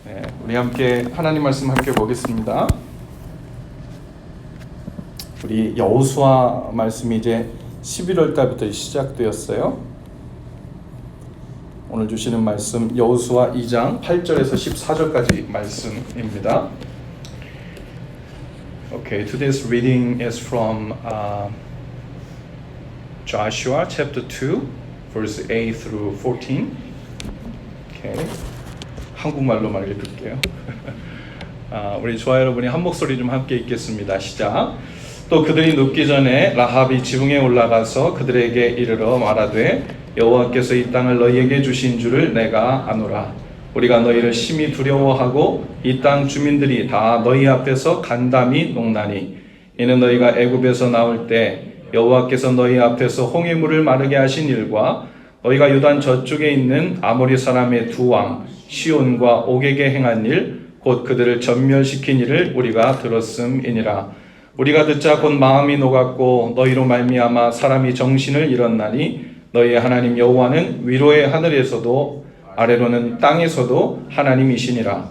네, 우리 함께 하나님 말씀 함께 보겠습니다. 우리 여호수아 말씀이 이제 11월 달부터 시작되었어요. 오늘 주시는 말씀 여호수아 2장 8절에서 14절까지 말씀입니다. Okay, today's reading is from Joshua chapter 2, verse 8 through 14. Okay. 한국말로만 읽을게요. 우리 좋아 여러분이 한 목소리 좀 함께 읽겠습니다. 시작. 또 그들이 눕기 전에 라합이 지붕에 올라가서 그들에게 이르러 말하되 여호와께서 이 땅을 너희에게 주신 줄을 내가 아노라. 우리가 너희를 심히 두려워하고 이 땅 주민들이 다 너희 앞에서 간담이 녹나니 이는 너희가 애굽에서 나올 때 여호와께서 너희 앞에서 홍해물을 마르게 하신 일과 너희가 유단 저쪽에 있는 아모리 사람의 두 왕 시온과 옥에게 행한 일 곧 그들을 전멸시킨 일을 우리가 들었음이니라. 우리가 듣자 곧 마음이 녹았고 너희로 말미암아 사람이 정신을 잃었나니 너희의 하나님 여호와는 위로의 하늘에서도 아래로는 땅에서도 하나님이시니라.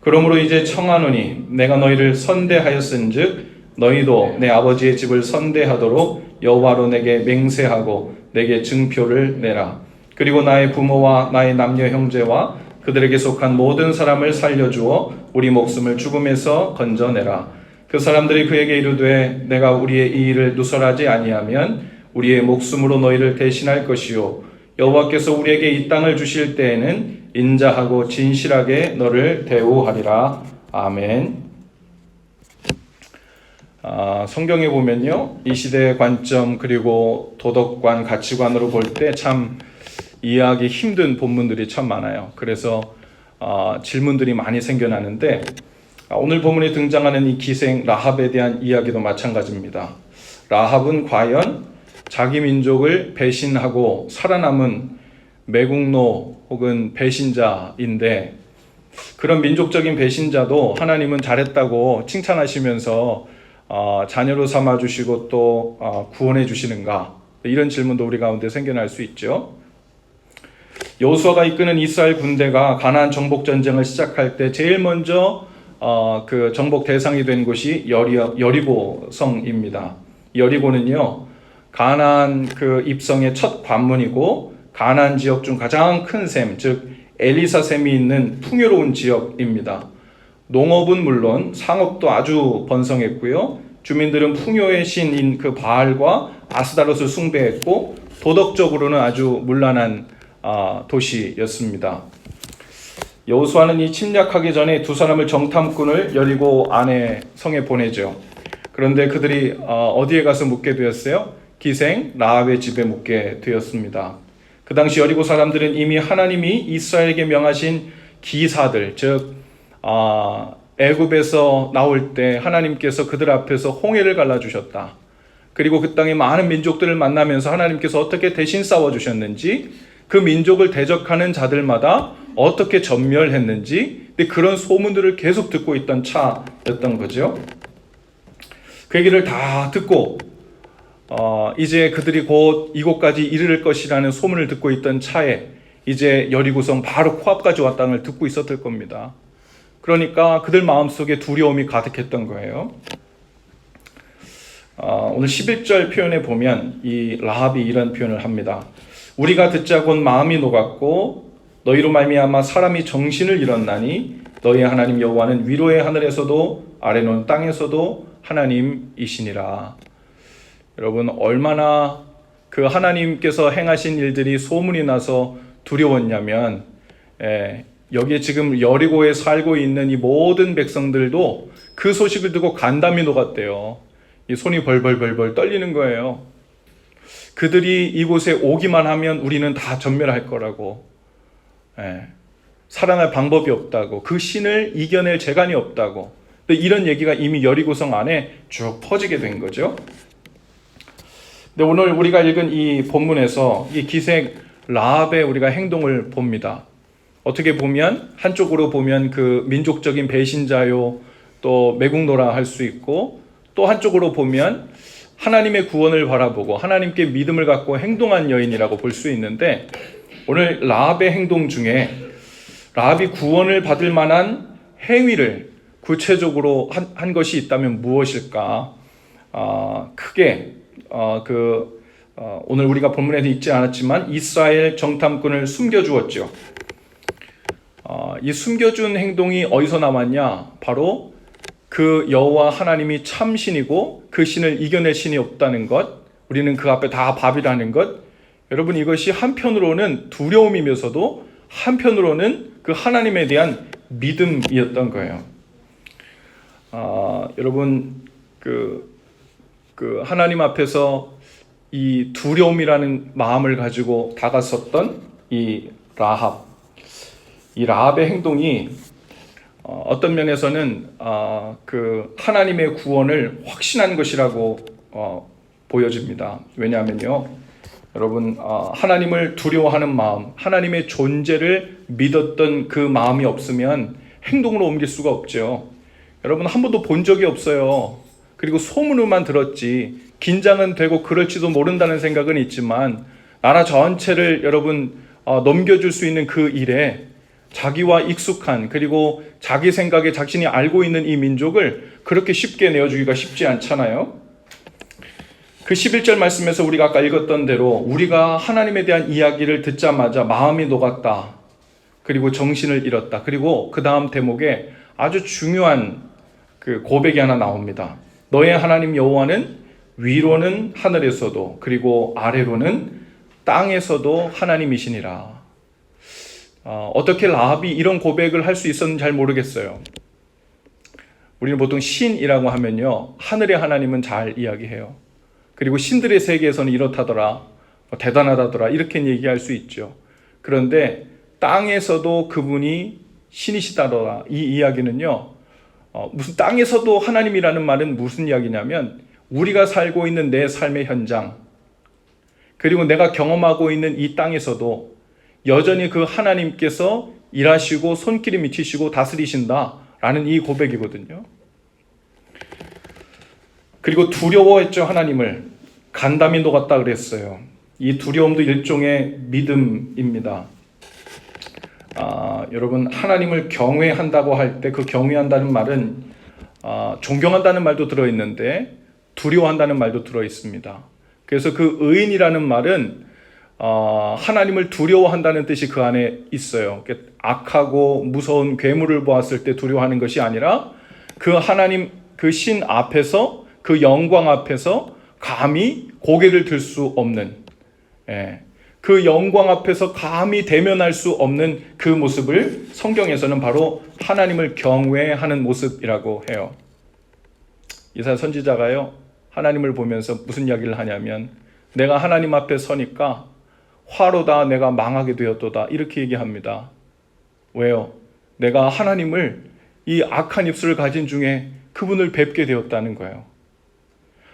그러므로 이제 청하노니 내가 너희를 선대하였은즉 너희도 내 아버지의 집을 선대하도록 여호와로 내게 맹세하고 내게 증표를 내라. 그리고 나의 부모와 나의 남녀 형제와 그들에게 속한 모든 사람을 살려주어 우리 목숨을 죽음에서 건져내라. 그 사람들이 그에게 이르되 내가 우리의 이 일을 누설하지 아니하면 우리의 목숨으로 너희를 대신할 것이요 여호와께서 우리에게 이 땅을 주실 때에는 인자하고 진실하게 너를 대우하리라. 아멘. 성경에 보면요, 이 시대의 관점 그리고 도덕관, 가치관으로 볼 때 참 이해하기 힘든 본문들이 참 많아요. 그래서 질문들이 많이 생겨나는데 오늘 본문에 등장하는 이 기생 라합에 대한 이야기도 마찬가지입니다. 라합은 과연 자기 민족을 배신하고 살아남은 매국노 혹은 배신자인데 그런 민족적인 배신자도 하나님은 잘했다고 칭찬하시면서 자녀로 삼아주시고 또 구원해 주시는가? 이런 질문도 우리 가운데 생겨날 수 있죠. 여호수아가 이끄는 이스라엘 군대가 가나안 정복 전쟁을 시작할 때 제일 먼저 그 정복 대상이 된 곳이 여리고 성입니다. 여리고는요, 가나안 그 입성의 첫 관문이고 가나안 지역 중 가장 큰 샘, 즉 엘리사 샘이 있는 풍요로운 지역입니다. 농업은 물론 상업도 아주 번성했고요. 주민들은 풍요의 신인 그 바알과 아스다롯을 숭배했고 도덕적으로는 아주 문란한 도시였습니다. 여호수아는 이 침략하기 전에 두 사람을 정탐꾼을 여리고 안에 성에 보내죠. 그런데 그들이 어디에 가서 묵게 되었어요? 기생 라합의 집에 묵게 되었습니다. 그 당시 여리고 사람들은 이미 하나님이 이스라엘에게 명하신 기사들, 즉 애굽에서 나올 때 하나님께서 그들 앞에서 홍해를 갈라주셨다. 그리고 그 땅에 많은 민족들을 만나면서 하나님께서 어떻게 대신 싸워주셨는지, 그 민족을 대적하는 자들마다 어떻게 전멸했는지, 그런 소문들을 계속 듣고 있던 차였던 거죠. 그 얘기를 다 듣고 이제 그들이 곧 이곳까지 이르를 것이라는 소문을 듣고 있던 차에 이제 여리고성 바로 코앞까지 왔다는 걸 듣고 있었을 겁니다. 그러니까 그들 마음속에 두려움이 가득했던 거예요. 오늘 11절 표현에 보면 이 라합이 이런 표현을 합니다. 우리가 듣자 곧 마음이 녹았고 너희로 말미암아 사람이 정신을 잃었나니 너희 하나님 여호와는 위로의 하늘에서도 아래로는 땅에서도 하나님이시니라. 여러분, 얼마나 그 하나님께서 행하신 일들이 소문이 나서 두려웠냐면 여기에 지금 여리고에 살고 있는 이 모든 백성들도 그 소식을 듣고 간담이 녹았대요. 이 손이 벌벌벌벌 떨리는 거예요. 그들이 이곳에 오기만 하면 우리는 다 전멸할 거라고, 살아날 방법이 없다고, 그 신을 이겨낼 재간이 없다고, 이런 얘기가 이미 여리고성 안에 쭉 퍼지게 된 거죠. 근데 오늘 우리가 읽은 이 본문에서 이 기생 라합의 우리가 행동을 봅니다. 어떻게 보면 한쪽으로 보면 그 민족적인 배신자요, 또 매국노라 할 수 있고, 또 한쪽으로 보면 하나님의 구원을 바라보고 하나님께 믿음을 갖고 행동한 여인이라고 볼 수 있는데, 오늘 라합의 행동 중에 라합이 구원을 받을 만한 행위를 구체적으로 한 것이 있다면 무엇일까? 크게 오늘 우리가 본문에도 읽지 않았지만 이스라엘 정탐꾼을 숨겨주었죠. 이 숨겨준 행동이 어디서 나왔냐? 바로 그 여호와 하나님이 참 신이고 그 신을 이겨낼 신이 없다는 것, 우리는 그 앞에 다 밥이라는 것. 여러분, 이것이 한편으로는 두려움이면서도 한편으로는 그 하나님에 대한 믿음이었던 거예요. 여러분, 그 하나님 앞에서 이 두려움이라는 마음을 가지고 다가섰던 이 라합의 행동이 어떤 면에서는 그 하나님의 구원을 확신한 것이라고 보여집니다. 왜냐하면요, 여러분, 하나님을 두려워하는 마음, 하나님의 존재를 믿었던 그 마음이 없으면 행동으로 옮길 수가 없죠. 여러분, 한 번도 본 적이 없어요. 그리고 소문으로만 들었지, 긴장은 되고 그럴지도 모른다는 생각은 있지만 나라 전체를 여러분 넘겨줄 수 있는 그 일에 자기와 익숙한, 그리고 자기 생각에 자신이 알고 있는 이 민족을 그렇게 쉽게 내어주기가 쉽지 않잖아요. 그 11절 말씀에서 우리가 아까 읽었던 대로 우리가 하나님에 대한 이야기를 듣자마자 마음이 녹았다, 그리고 정신을 잃었다. 그리고 그 다음 대목에 아주 중요한 그 고백이 하나 나옵니다. 너의 하나님 여호와는 위로는 하늘에서도 그리고 아래로는 땅에서도 하나님이시니라. 어떻게 라합이 이런 고백을 할 수 있었는지 잘 모르겠어요. 우리는 보통 신이라고 하면요, 하늘의 하나님은 잘 이야기해요. 그리고 신들의 세계에서는 이렇다더라, 대단하다더라, 이렇게 얘기할 수 있죠. 그런데 땅에서도 그분이 신이시다더라, 이 이야기는요, 무슨 땅에서도 하나님이라는 말은 무슨 이야기냐면 우리가 살고 있는 내 삶의 현장, 그리고 내가 경험하고 있는 이 땅에서도 여전히 그 하나님께서 일하시고 손길이 미치시고 다스리신다라는 이 고백이거든요. 그리고 두려워했죠. 하나님을 간담이 녹았다 그랬어요. 이 두려움도 일종의 믿음입니다. 여러분, 하나님을 경외한다고 할 때 그 경외한다는 말은 존경한다는 말도 들어있는데 두려워한다는 말도 들어있습니다. 그래서 그 의인이라는 말은 하나님을 두려워한다는 뜻이 그 안에 있어요. 악하고 무서운 괴물을 보았을 때 두려워하는 것이 아니라 그 하나님, 그 신 앞에서, 그 영광 앞에서 감히 고개를 들 수 없는, 그 영광 앞에서 감히 대면할 수 없는 그 모습을 성경에서는 바로 하나님을 경외하는 모습이라고 해요. 이사야 선지자가요, 하나님을 보면서 무슨 이야기를 하냐면 내가 하나님 앞에 서니까 화로다 내가 망하게 되었도다, 이렇게 얘기합니다. 왜요? 내가 하나님을, 이 악한 입술을 가진 중에 그분을 뵙게 되었다는 거예요.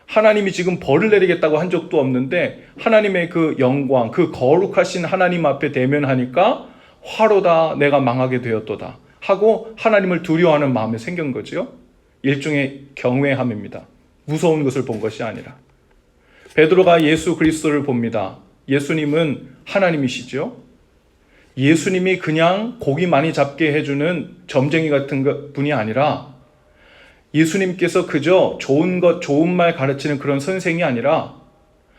하나님이 지금 벌을 내리겠다고 한 적도 없는데 하나님의 그 영광, 그 거룩하신 하나님 앞에 대면하니까 화로다 내가 망하게 되었도다 하고 하나님을 두려워하는 마음이 생긴 거죠. 일종의 경외함입니다. 무서운 것을 본 것이 아니라. 베드로가 예수 그리스도를 봅니다. 예수님은 하나님이시죠. 예수님이 그냥 고기 많이 잡게 해주는 점쟁이 같은 분이 아니라 예수님께서 그저 좋은 것, 좋은 말 가르치는 그런 선생이 아니라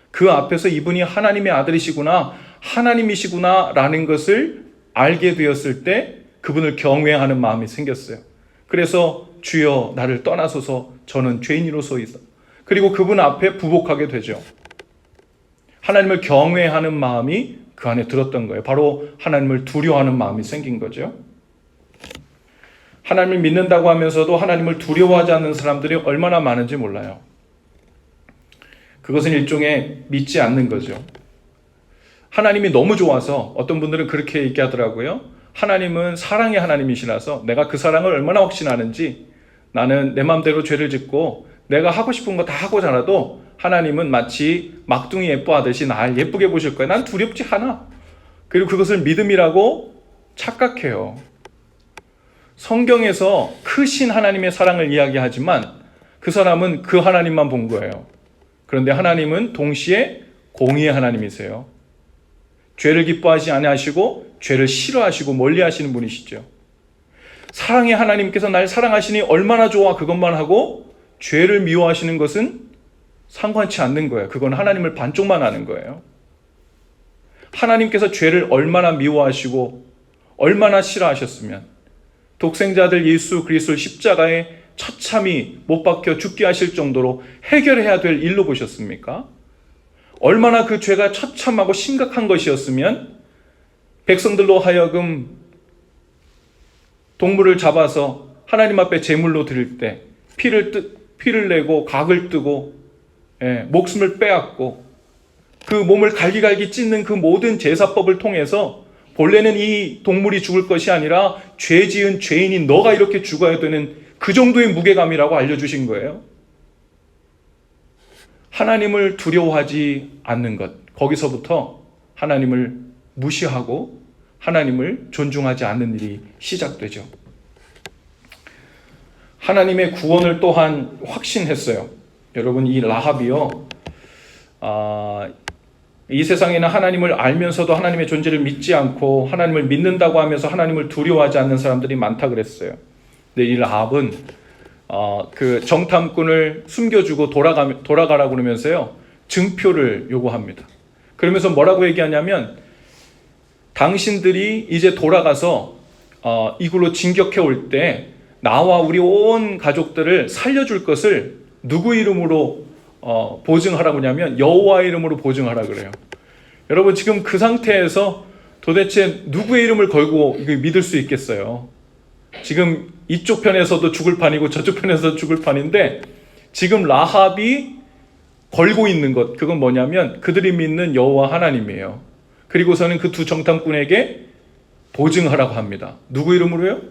그 앞에서 이분이 하나님의 아들이시구나, 하나님이시구나 라는 것을 알게 되었을 때 그분을 경외하는 마음이 생겼어요. 그래서 주여 나를 떠나소서 저는 죄인이로소이다. 그리고 그분 앞에 부복하게 되죠. 하나님을 경외하는 마음이 그 안에 들었던 거예요. 바로 하나님을 두려워하는 마음이 생긴 거죠. 하나님을 믿는다고 하면서도 하나님을 두려워하지 않는 사람들이 얼마나 많은지 몰라요. 그것은 일종의 믿지 않는 거죠. 하나님이 너무 좋아서 어떤 분들은 그렇게 얘기하더라고요. 하나님은 사랑의 하나님이시라서 내가 그 사랑을 얼마나 확신하는지, 나는 내 마음대로 죄를 짓고 내가 하고 싶은 거 다 하고 자라도 하나님은 마치 막둥이 예뻐하듯이 날 예쁘게 보실 거예요. 난 두렵지 않아. 그리고 그것을 믿음이라고 착각해요. 성경에서 크신 하나님의 사랑을 이야기하지만 그 사람은 그 하나님만 본 거예요. 그런데 하나님은 동시에 공의의 하나님이세요. 죄를 기뻐하지 아니하시고 죄를 싫어하시고 멀리하시는 분이시죠. 사랑의 하나님께서 날 사랑하시니 얼마나 좋아 그것만 하고 죄를 미워하시는 것은 상관치 않는 거예요. 그건 하나님을 반쪽만 하는 거예요. 하나님께서 죄를 얼마나 미워하시고 얼마나 싫어하셨으면 독생자들 예수 그리스도를 십자가에 처참히 못 박혀 죽게 하실 정도로 해결해야 될 일로 보셨습니까? 얼마나 그 죄가 처참하고 심각한 것이었으면 백성들로 하여금 동물을 잡아서 하나님 앞에 제물로 드릴 때 피를 내고 각을 뜨고 목숨을 빼앗고 그 몸을 갈기갈기 찢는 그 모든 제사법을 통해서 본래는 이 동물이 죽을 것이 아니라 죄 지은 죄인인 너가 이렇게 죽어야 되는 그 정도의 무게감이라고 알려주신 거예요. 하나님을 두려워하지 않는 것, 거기서부터 하나님을 무시하고 하나님을 존중하지 않는 일이 시작되죠. 하나님의 구원을 또한 확신했어요. 여러분, 이 라합이요, 이 세상에는 하나님을 알면서도 하나님의 존재를 믿지 않고 하나님을 믿는다고 하면서 하나님을 두려워하지 않는 사람들이 많다 그랬어요. 근데 이 라합은 그 정탐꾼을 숨겨주고 돌아가라고 그러면서요, 증표를 요구합니다. 그러면서 뭐라고 얘기하냐면, 당신들이 이제 돌아가서 이굴로 진격해 올 때 나와 우리 온 가족들을 살려줄 것을 누구 이름으로 보증하라고 하냐면 여호와 이름으로 보증하라 그래요. 여러분, 지금 그 상태에서 도대체 누구의 이름을 걸고 이거 믿을 수 있겠어요? 지금 이쪽 편에서도 죽을 판이고 저쪽 편에서도 죽을 판인데, 지금 라합이 걸고 있는 것, 그건 뭐냐면 그들이 믿는 여호와 하나님이에요. 그리고서는 그 두 정탐꾼에게 보증하라고 합니다. 누구 이름으로요?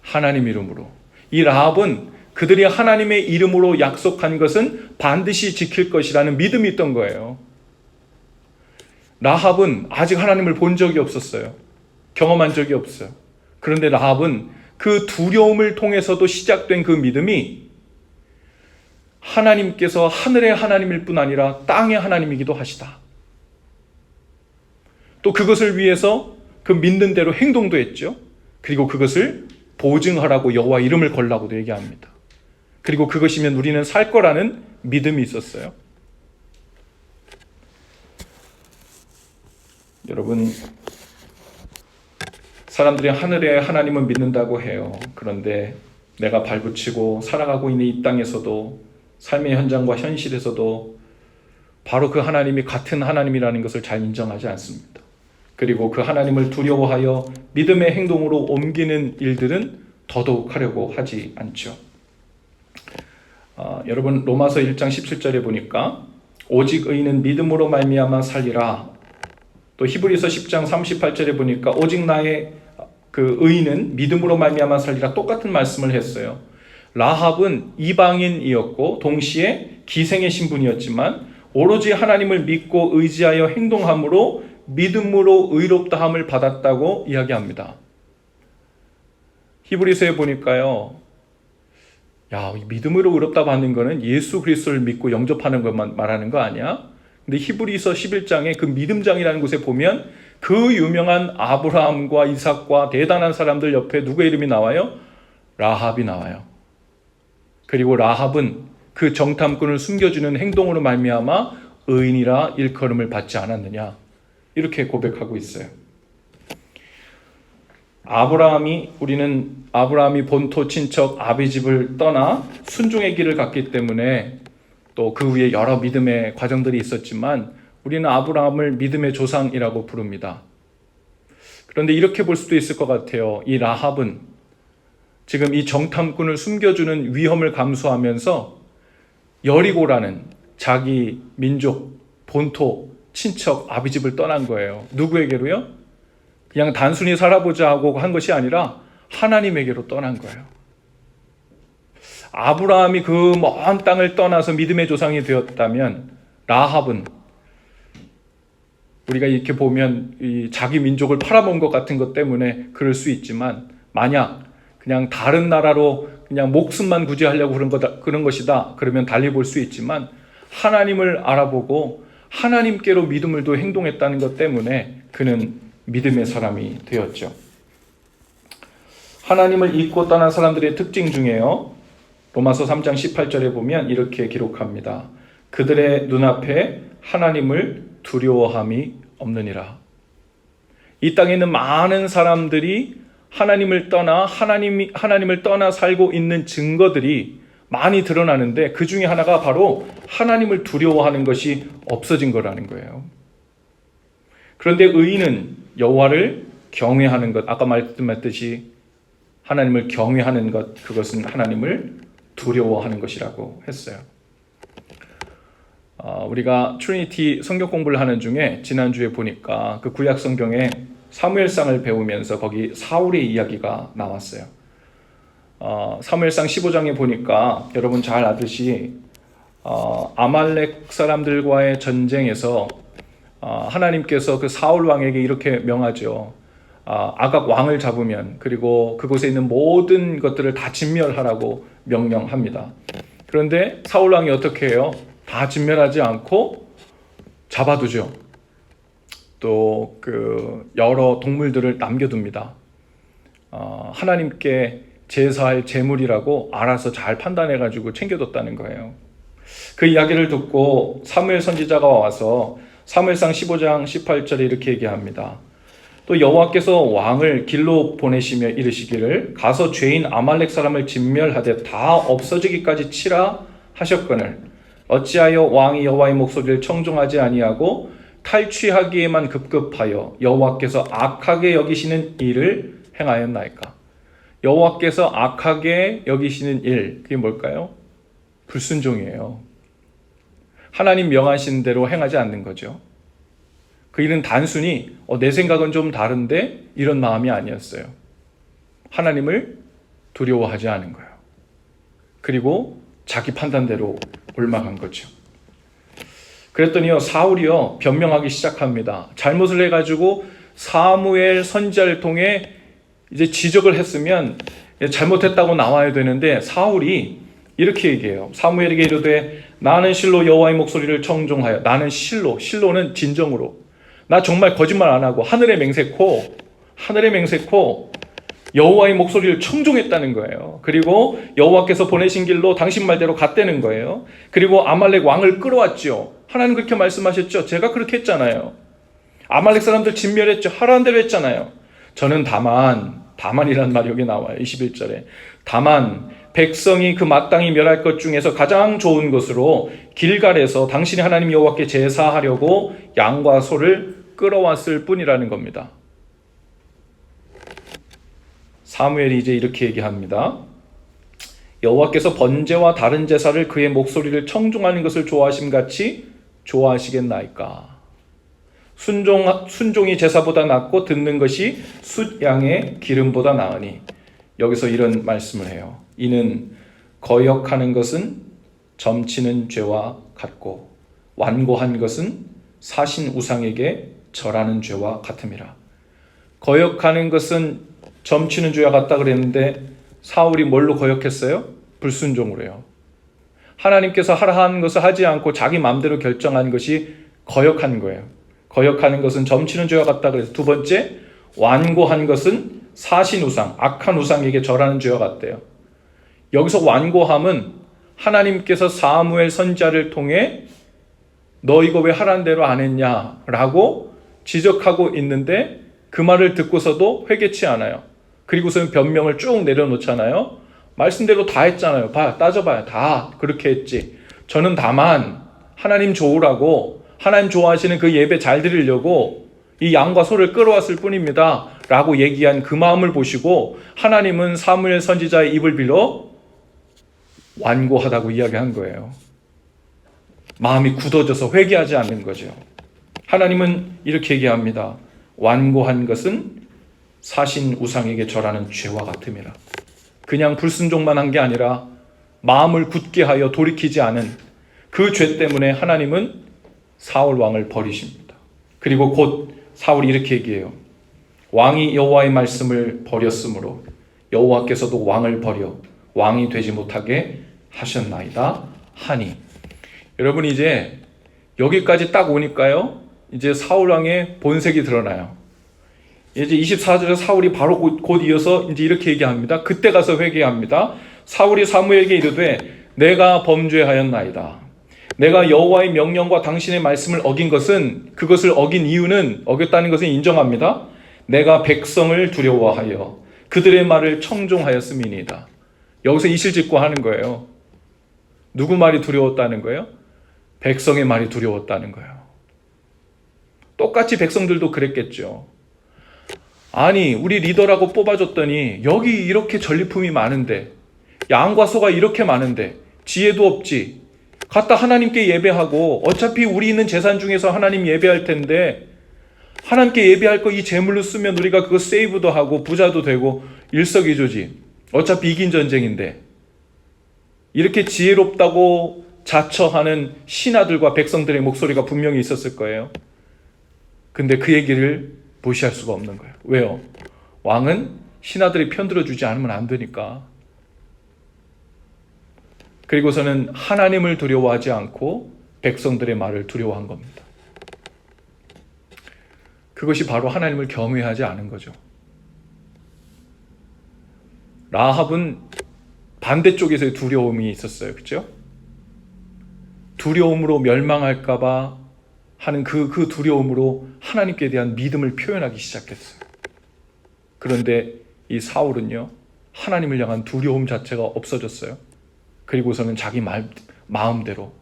하나님 이름으로. 이 라합은 그들이 하나님의 이름으로 약속한 것은 반드시 지킬 것이라는 믿음이 있던 거예요. 라합은 아직 하나님을 본 적이 없었어요. 경험한 적이 없어요. 그런데 라합은 그 두려움을 통해서도 시작된 그 믿음이 하나님께서 하늘의 하나님일 뿐 아니라 땅의 하나님이기도 하시다. 또 그것을 위해서 그 믿는 대로 행동도 했죠. 그리고 그것을 보증하라고 여호와 이름을 걸라고도 얘기합니다. 그리고 그것이면 우리는 살 거라는 믿음이 있었어요. 여러분, 사람들이 하늘의 하나님은 믿는다고 해요. 그런데 내가 발붙이고 살아가고 있는 이 땅에서도, 삶의 현장과 현실에서도 바로 그 하나님이 같은 하나님이라는 것을 잘 인정하지 않습니다. 그리고 그 하나님을 두려워하여 믿음의 행동으로 옮기는 일들은 더더욱 하려고 하지 않죠. 여러분, 로마서 1장 17절에 보니까 오직 의인은 믿음으로 말미암아 살리라. 또 히브리서 10장 38절에 보니까 오직 나의 그 의인은 믿음으로 말미암아 살리라. 똑같은 말씀을 했어요. 라합은 이방인이었고 동시에 기생의 신분이었지만 오로지 하나님을 믿고 의지하여 행동함으로 믿음으로 의롭다함을 받았다고 이야기합니다. 히브리서에 보니까요, 믿음으로 의롭다 받는 거는 예수 그리스도를 믿고 영접하는 것만 말하는 거 아니야? 근데 히브리서 11장에 그 믿음장이라는 곳에 보면 그 유명한 아브라함과 이삭과 대단한 사람들 옆에 누구의 이름이 나와요? 라합이 나와요. 그리고 라합은 그 정탐꾼을 숨겨주는 행동으로 말미암아 의인이라 일컬음을 받지 않았느냐, 이렇게 고백하고 있어요. 우리는 아브라함이 본토 친척 아비집을 떠나 순종의 길을 갔기 때문에 또 그 위에 여러 믿음의 과정들이 있었지만 우리는 아브라함을 믿음의 조상이라고 부릅니다. 그런데 이렇게 볼 수도 있을 것 같아요. 이 라합은 지금 이 정탐꾼을 숨겨주는 위험을 감수하면서 여리고라는 자기 민족, 본토, 친척, 아비집을 떠난 거예요. 누구에게로요? 그냥 단순히 살아보자 하고 한 것이 아니라 하나님에게로 떠난 거예요. 아브라함이 그 먼 땅을 떠나서 믿음의 조상이 되었다면 라합은 우리가 이렇게 보면 이 자기 민족을 팔아먹은 것 같은 것 때문에 그럴 수 있지만, 만약 그냥 다른 나라로 그냥 목숨만 구제하려고 그런 것이다 그러면 달리 볼 수 있지만, 하나님을 알아보고 하나님께로 믿음을 둬 행동했다는 것 때문에 그는 믿음의 사람이 되었죠. 하나님을 잊고 떠난 사람들의 특징 중에요, 로마서 3장 18절에 보면 이렇게 기록합니다. 그들의 눈앞에 하나님을 두려워함이 없느니라. 이 땅에 있는 많은 사람들이 하나님을 떠나 살고 있는 증거들이 많이 드러나는데, 그 중에 하나가 바로 하나님을 두려워하는 것이 없어진 거라는 거예요. 그런데 의인은 여호와를 경외하는 것, 아까 말씀했듯이 하나님을 경외하는 것, 그것은 하나님을 두려워하는 것이라고 했어요. 우리가 트리니티 성경 공부를 하는 중에 지난주에 보니까 그 구약 성경에 사무엘상을 배우면서 거기 사울의 이야기가 나왔어요. 사무엘상 15장에 보니까 여러분 잘 아듯이 아말렉 사람들과의 전쟁에서 하나님께서 그 사울 왕에게 이렇게 명하죠. 아각 왕을 잡으면, 그리고 그곳에 있는 모든 것들을 다 진멸하라고 명령합니다. 그런데 사울 왕이 어떻게 해요? 다 진멸하지 않고 잡아두죠. 또 그 여러 동물들을 남겨둡니다. 하나님께 제사할 제물이라고 알아서 잘 판단해가지고 챙겨뒀다는 거예요. 그 이야기를 듣고 사무엘 선지자가 와서 사무엘상 15장 18절에 이렇게 얘기합니다. 또 여호와께서 왕을 길로 보내시며 이르시기를 가서 죄인 아말렉 사람을 진멸하되 다 없어지기까지 치라 하셨거늘 어찌하여 왕이 여호와의 목소리를 청종하지 아니하고 탈취하기에만 급급하여 여호와께서 악하게 여기시는 일을 행하였나이까. 여호와께서 악하게 여기시는 일, 그게 뭘까요? 불순종이에요. 하나님 명하신 대로 행하지 않는 거죠. 그 일은 단순히 내 생각은 좀 다른데 이런 마음이 아니었어요. 하나님을 두려워하지 않은 거예요. 그리고 자기 판단대로 옳아간 거죠. 그랬더니요, 사울이요 변명하기 시작합니다. 잘못을 해가지고 사무엘 선지자를 통해 이제 지적을 했으면 잘못했다고 나와야 되는데, 사울이 이렇게 얘기해요. 사무엘에게 이르되 나는 실로 여호와의 목소리를 청종하여, 나는 실로는 진정으로, 나 정말 거짓말 안 하고 하늘에 맹세코 여호와의 목소리를 청종했다는 거예요. 그리고 여호와께서 보내신 길로 당신 말대로 갔다는 거예요. 그리고 아말렉 왕을 끌어왔죠. 하나님 그렇게 말씀하셨죠. 제가 그렇게 했잖아요. 아말렉 사람들 진멸했죠. 하라는 대로 했잖아요. 저는 다만이라는 말이 여기 나와요. 21절에 다만 백성이 그 마땅히 멸할 것 중에서 가장 좋은 것으로 길갈에서 당신이 하나님 여호와께 제사하려고 양과 소를 끌어왔을 뿐이라는 겁니다. 사무엘이 이제 이렇게 얘기합니다. 여호와께서 번제와 다른 제사를 그의 목소리를 청종하는 것을 좋아하심같이 좋아하시겠나이까. 순종이 제사보다 낫고 듣는 것이 숫양의 기름보다 나으니, 여기서 이런 말씀을 해요. 이는 거역하는 것은 점치는 죄와 같고 완고한 것은 사신 우상에게 절하는 죄와 같음이라. 거역하는 것은 점치는 죄와 같다 그랬는데 사울이 뭘로 거역했어요? 불순종으로요. 하나님께서 하라 한 것을 하지 않고 자기 마음대로 결정한 것이 거역한 거예요. 거역하는 것은 점치는 죄와 같다 그래서 두 번째, 완고한 것은 사신 우상, 악한 우상에게 절하는 죄와 같대요. 여기서 완고함은 하나님께서 사무엘 선지자를 통해 너 이거 왜 하라는 대로 안 했냐라고 지적하고 있는데 그 말을 듣고서도 회개치 않아요. 그리고서는 변명을 쭉 내려놓잖아요. 말씀대로 다 했잖아요. 따져봐요. 다 그렇게 했지. 저는 다만 하나님 좋으라고, 하나님 좋아하시는 그 예배 잘 드리려고 이 양과 소를 끌어왔을 뿐입니다 라고 얘기한 그 마음을 보시고 하나님은 사무엘 선지자의 입을 빌어 완고하다고 이야기한 거예요. 마음이 굳어져서 회개하지 않는 거죠. 하나님은 이렇게 얘기합니다. 완고한 것은 사신 우상에게 절하는 죄와 같음이라. 그냥 불순종만 한 게 아니라 마음을 굳게 하여 돌이키지 않은 그 죄 때문에 하나님은 사울 왕을 버리십니다. 그리고 곧 사울이 이렇게 얘기해요. 왕이 여호와의 말씀을 버렸으므로 여호와께서도 왕을 버려 왕이 되지 못하게 하셨나이다 하니. 여러분 이제 여기까지 딱 오니까요, 이제 사울 왕의 본색이 드러나요. 이제 24절에 사울이 바로 곧 이어서 이제 이렇게 얘기합니다. 그때 가서 회개합니다. 사울이 사무엘에게 이르되 내가 범죄하였나이다. 내가 여호와의 명령과 당신의 말씀을 어긴 것은, 그것을 어긴 이유는, 어겼다는 것은 인정합니다. 내가 백성을 두려워하여 그들의 말을 청종하였음이니이다. 여기서 이실직고 하는 거예요. 누구 말이 두려웠다는 거예요? 백성의 말이 두려웠다는 거예요. 똑같이 백성들도 그랬겠죠. 아니, 우리 리더라고 뽑아줬더니 여기 이렇게 전리품이 많은데, 양과 소가 이렇게 많은데 지혜도 없지. 갖다 하나님께 예배하고, 어차피 우리 있는 재산 중에서 하나님 예배할 텐데 하나님께 예배할 거 이 재물로 쓰면 우리가 그거 세이브도 하고 부자도 되고 일석이조지. 어차피 이긴 전쟁인데. 이렇게 지혜롭다고 자처하는 신하들과 백성들의 목소리가 분명히 있었을 거예요. 근데 그 얘기를 무시할 수가 없는 거예요. 왜요? 왕은 신하들이 편들어주지 않으면 안 되니까. 그리고서는 하나님을 두려워하지 않고 백성들의 말을 두려워한 겁니다. 그것이 바로 하나님을 경외하지 않은 거죠. 라합은 반대쪽에서의 두려움이 있었어요. 그렇죠? 두려움으로 멸망할까 봐 하는 그 두려움으로 하나님께 대한 믿음을 표현하기 시작했어요. 그런데 이 사울은요, 하나님을 향한 두려움 자체가 없어졌어요. 그리고서는 자기 마음대로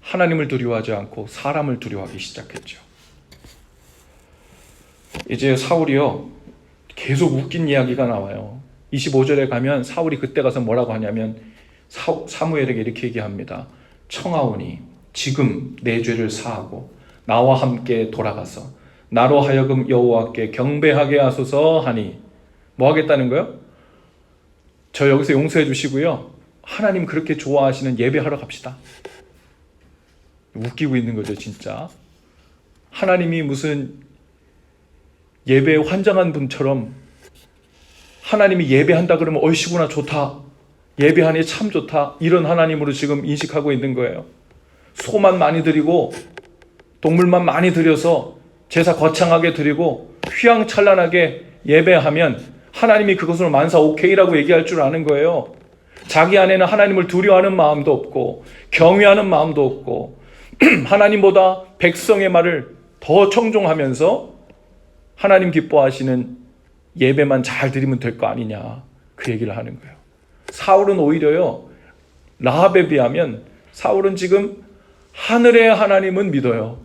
하나님을 두려워하지 않고 사람을 두려워하기 시작했죠. 이제 사울이요, 계속 웃긴 이야기가 나와요. 25절에 가면 사울이 그때 가서 뭐라고 하냐면 사무엘에게 이렇게 얘기합니다. 청하오니 지금 내 죄를 사하고 나와 함께 돌아가서 나로 하여금 여호와께 경배하게 하소서 하니, 뭐 하겠다는 거예요? 저 여기서 용서해 주시고요, 하나님 그렇게 좋아하시는 예배하러 갑시다. 웃기고 있는 거죠, 진짜. 하나님이 무슨 예배에 환장한 분처럼, 하나님이 예배한다 그러면 얼씨구나 좋다, 예배하니 참 좋다, 이런 하나님으로 지금 인식하고 있는 거예요. 소만 많이 드리고 동물만 많이 드려서 제사 거창하게 드리고 휘황찬란하게 예배하면 하나님이 그것으로 만사 오케이라고 얘기할 줄 아는 거예요. 자기 안에는 하나님을 두려워하는 마음도 없고 경외하는 마음도 없고 하나님보다 백성의 말을 더 청종하면서 하나님 기뻐하시는 예배만 잘 드리면 될 거 아니냐, 그 얘기를 하는 거예요. 사울은 오히려요, 라합에 비하면 사울은 지금 하늘의 하나님은 믿어요.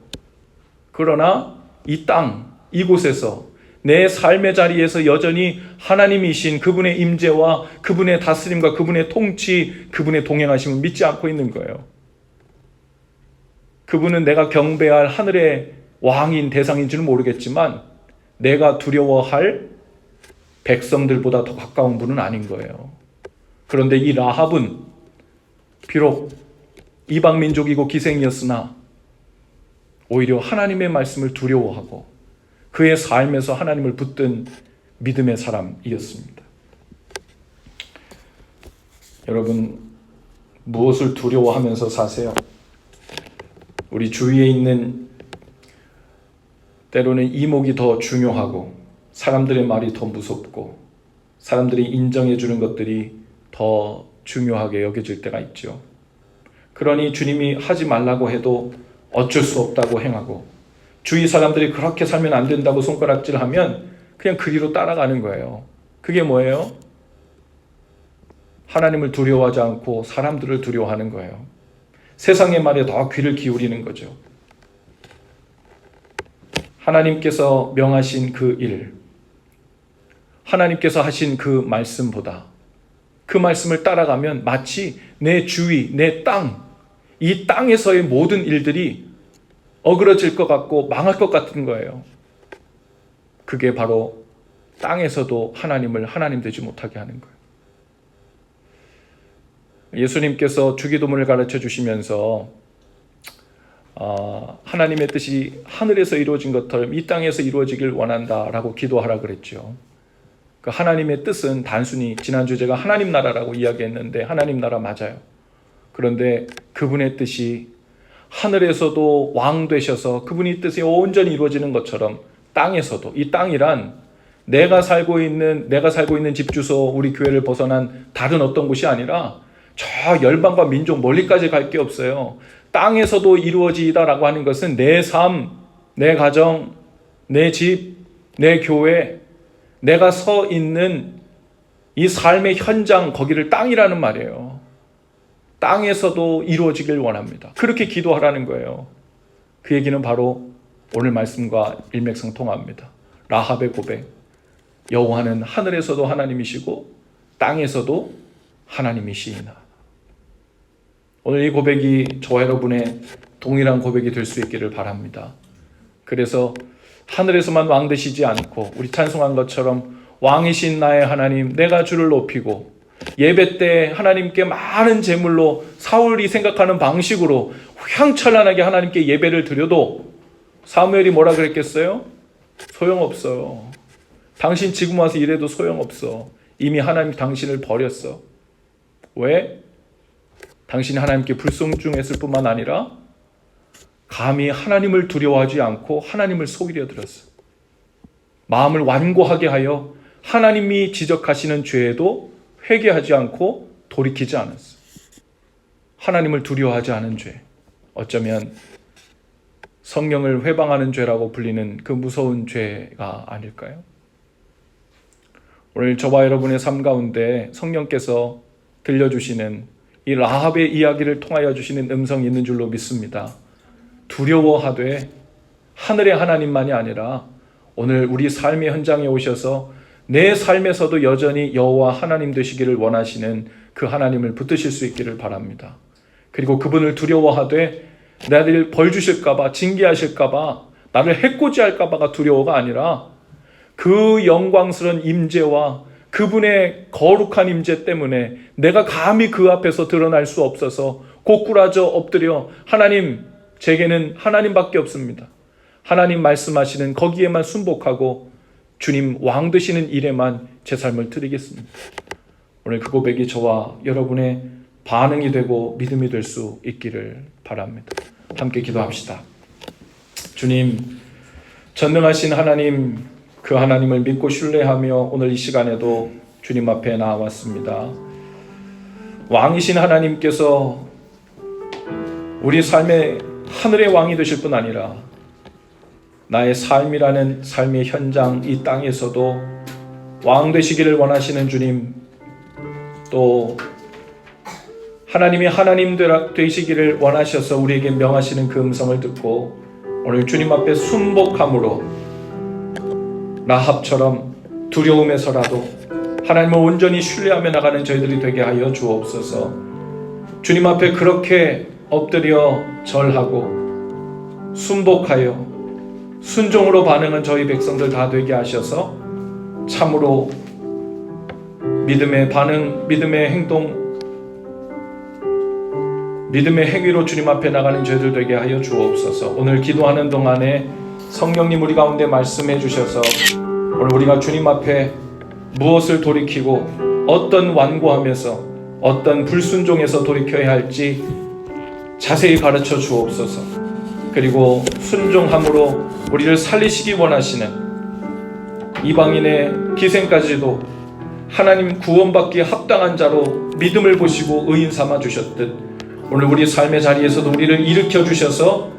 그러나 이 땅, 이곳에서 내 삶의 자리에서 여전히 하나님이신 그분의 임재와 그분의 다스림과 그분의 통치, 그분의 동행하심을 믿지 않고 있는 거예요. 그분은 내가 경배할 하늘의 왕인 대상인지는 모르겠지만 내가 두려워할 백성들보다 더 가까운 분은 아닌 거예요. 그런데 이 라합은 비록 이방 민족이고 기생이었으나 오히려 하나님의 말씀을 두려워하고 그의 삶에서 하나님을 붙든 믿음의 사람이었습니다. 여러분, 무엇을 두려워하면서 사세요? 우리 주위에 있는, 때로는 이목이 더 중요하고 사람들의 말이 더 무섭고 사람들이 인정해 주는 것들이 더 중요하게 여겨질 때가 있죠. 그러니 주님이 하지 말라고 해도 어쩔 수 없다고 행하고, 주위 사람들이 그렇게 살면 안 된다고 손가락질하면 그냥 그리로 따라가는 거예요. 그게 뭐예요? 하나님을 두려워하지 않고 사람들을 두려워하는 거예요. 세상의 말에 더 귀를 기울이는 거죠. 하나님께서 명하신 그 일, 하나님께서 하신 그 말씀보다 그 말씀을 따라가면 마치 내 주위, 내 땅, 이 땅에서의 모든 일들이 어그러질 것 같고 망할 것 같은 거예요. 그게 바로 땅에서도 하나님을 하나님 되지 못하게 하는 거예요. 예수님께서 주기도문을 가르쳐 주시면서 하나님의 뜻이 하늘에서 이루어진 것처럼 이 땅에서 이루어지길 원한다라고 기도하라 그랬죠. 그 하나님의 뜻은 단순히 지난주 제가 하나님 나라라고 이야기했는데 하나님 나라 맞아요. 그런데 그분의 뜻이 하늘에서도 왕 되셔서 그분이 뜻이 온전히 이루어지는 것처럼 땅에서도, 이 땅이란 내가 살고 있는 집 주소, 우리 교회를 벗어난 다른 어떤 곳이 아니라 저 열방과 민족 멀리까지 갈 게 없어요. 땅에서도 이루어지다라고 하는 것은 내 삶, 내 가정, 내 집, 내 교회, 내가 서 있는 이 삶의 현장, 거기를 땅이라는 말이에요. 땅에서도 이루어지길 원합니다. 그렇게 기도하라는 거예요. 그 얘기는 바로 오늘 말씀과 일맥상통합니다. 라합의 고백, 여호와는 하늘에서도 하나님이시고 땅에서도 하나님이시이나. 오늘 이 고백이 저와 여러분의 동일한 고백이 될 수 있기를 바랍니다. 그래서 하늘에서만 왕 되시지 않고 우리 찬송한 것처럼 왕이신 나의 하나님, 내가 주를 높이고, 예배 때 하나님께 많은 제물로 사울이 생각하는 방식으로 휘황찬란하게 하나님께 예배를 드려도 사무엘이 뭐라 그랬겠어요? 소용없어요. 당신 지금 와서 이래도 소용없어. 이미 하나님 당신을 버렸어. 왜? 당신이 하나님께 불순종했을 뿐만 아니라 감히 하나님을 두려워하지 않고 하나님을 속이려 들었어. 마음을 완고하게 하여 하나님이 지적하시는 죄에도 회개하지 않고 돌이키지 않았어. 하나님을 두려워하지 않은 죄, 어쩌면 성령을 회방하는 죄라고 불리는 그 무서운 죄가 아닐까요? 오늘 저와 여러분의 삶 가운데 성령께서 들려주시는 이 라합의 이야기를 통하여 주시는 음성이 있는 줄로 믿습니다. 두려워하되 하늘의 하나님만이 아니라 오늘 우리 삶의 현장에 오셔서 내 삶에서도 여전히 여호와 하나님 되시기를 원하시는 그 하나님을 붙드실 수 있기를 바랍니다. 그리고 그분을 두려워하되 나를 벌 주실까봐, 징계하실까봐, 나를 해코지할까봐가 두려워가 아니라 그 영광스러운 임재와 그분의 거룩한 임재 때문에 내가 감히 그 앞에서 드러날 수 없어서 고꾸라져 엎드려 하나님, 제게는 하나님밖에 없습니다. 하나님 말씀하시는 거기에만 순복하고 주님 왕 되시는 일에만 제 삶을 드리겠습니다. 오늘 그 고백이 저와 여러분의 반응이 되고 믿음이 될 수 있기를 바랍니다. 함께 기도합시다. 주님, 전능하신 하나님, 그 하나님을 믿고 신뢰하며 오늘 이 시간에도 주님 앞에 나왔습니다. 왕이신 하나님께서 우리 삶의 하늘의 왕이 되실 뿐 아니라 나의 삶이라는 삶의 현장, 이 땅에서도 왕 되시기를 원하시는 주님, 또 하나님이 하나님 되시기를 원하셔서 우리에게 명하시는 그 음성을 듣고 오늘 주님 앞에 순복함으로 라합처럼 두려움에서라도 하나님을 온전히 신뢰하며 나가는 저희들이 되게 하여 주옵소서. 주님 앞에 그렇게 엎드려 절하고 순복하여 순종으로 반응한 저희 백성들 다 되게 하셔서 참으로 믿음의 반응, 믿음의 행동, 믿음의 행위로 주님 앞에 나가는 저희들 되게 하여 주옵소서. 오늘 기도하는 동안에 성령님 우리 가운데 말씀해 주셔서 오늘 우리가 주님 앞에 무엇을 돌이키고 어떤 완고함에서 어떤 불순종에서 돌이켜야 할지 자세히 가르쳐 주옵소서. 그리고 순종함으로 우리를 살리시기 원하시는 이방인의 희생까지도 하나님 구원받기에 합당한 자로 믿음을 보시고 의인 삼아 주셨듯 오늘 우리 삶의 자리에서도 우리를 일으켜 주셔서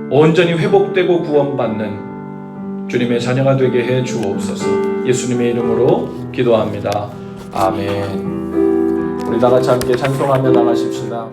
온전히 회복되고 구원받는 주님의 자녀가 되게 해 주옵소서. 예수님의 이름으로 기도합니다. 아멘. 우리 다 같이 함께 찬송하며 나가십시다.